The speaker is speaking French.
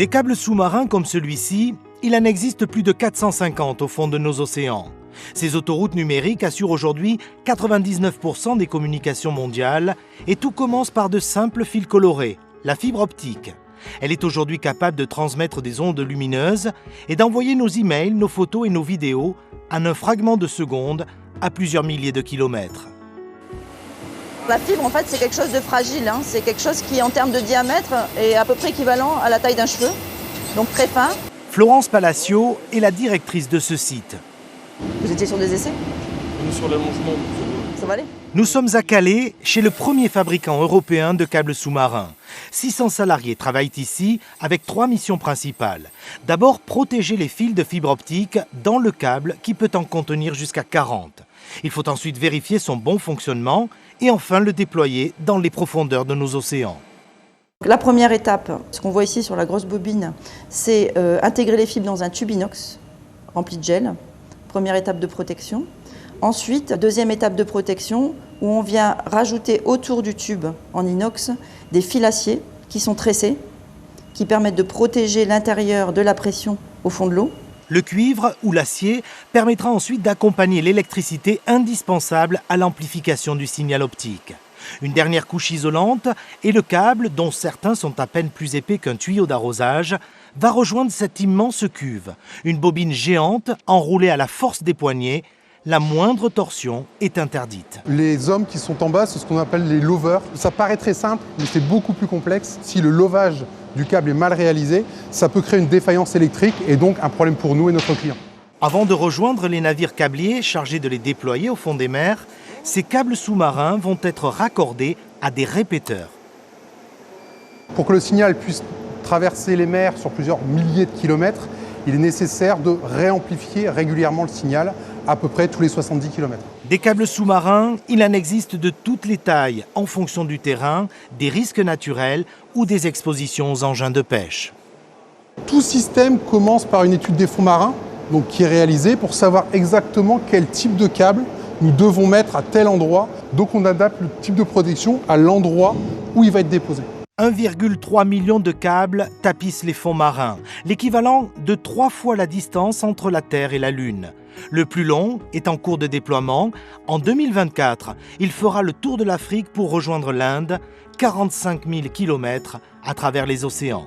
Des câbles sous-marins comme celui-ci, il en existe plus de 450 au fond de nos océans. Ces autoroutes numériques assurent aujourd'hui 99% des communications mondiales et tout commence par de simples fils colorés, la fibre optique. Elle est aujourd'hui capable de transmettre des ondes lumineuses et d'envoyer nos emails, nos photos et nos vidéos en un fragment de seconde à plusieurs milliers de kilomètres. La fibre, en fait, c'est quelque chose de fragile. C'est quelque chose qui, en termes de diamètre, est à peu près équivalent à la taille d'un cheveu, donc très fin. Florence Palacio est la directrice de ce site. Vous étiez sur des essais? On est sur l'allongement. Ça va aller? Nous sommes à Calais, chez le premier fabricant européen de câbles sous-marins. 600 salariés travaillent ici avec 3 missions principales. D'abord, protéger les fils de fibre optique dans le câble qui peut en contenir jusqu'à 40. Il faut ensuite vérifier son bon fonctionnement et enfin le déployer dans les profondeurs de nos océans. La première étape, ce qu'on voit ici sur la grosse bobine, c'est intégrer les fibres dans un tube inox rempli de gel. Première étape de protection. Ensuite, deuxième étape de protection, où on vient rajouter autour du tube en inox des fils acier qui sont tressés, qui permettent de protéger l'intérieur de la pression au fond de l'eau. Le cuivre ou l'acier permettra ensuite d'accompagner l'électricité indispensable à l'amplification du signal optique. Une dernière couche isolante et le câble, dont certains sont à peine plus épais qu'un tuyau d'arrosage, va rejoindre cette immense cuve. Une bobine géante enroulée à la force des poignets. La moindre torsion est interdite. Les hommes qui sont en bas, c'est ce qu'on appelle les lovers. Ça paraît très simple, mais c'est beaucoup plus complexe. Si le lovage du câble est mal réalisé, ça peut créer une défaillance électrique et donc un problème pour nous et notre client. Avant de rejoindre les navires câbliers chargés de les déployer au fond des mers, ces câbles sous-marins vont être raccordés à des répéteurs. Pour que le signal puisse traverser les mers sur plusieurs milliers de kilomètres, il est nécessaire de réamplifier régulièrement le signal à peu près tous les 70 km. Des câbles sous-marins, il en existe de toutes les tailles en fonction du terrain, des risques naturels ou des expositions aux engins de pêche. Tout système commence par une étude des fonds marins, donc qui est réalisée pour savoir exactement quel type de câble nous devons mettre à tel endroit. Donc on adapte le type de protection à l'endroit où il va être déposé. 1,3 million de câbles tapissent les fonds marins, l'équivalent de 3 fois la distance entre la Terre et la Lune. Le plus long est en cours de déploiement. En 2024, il fera le tour de l'Afrique pour rejoindre l'Inde, 45 000 km à travers les océans.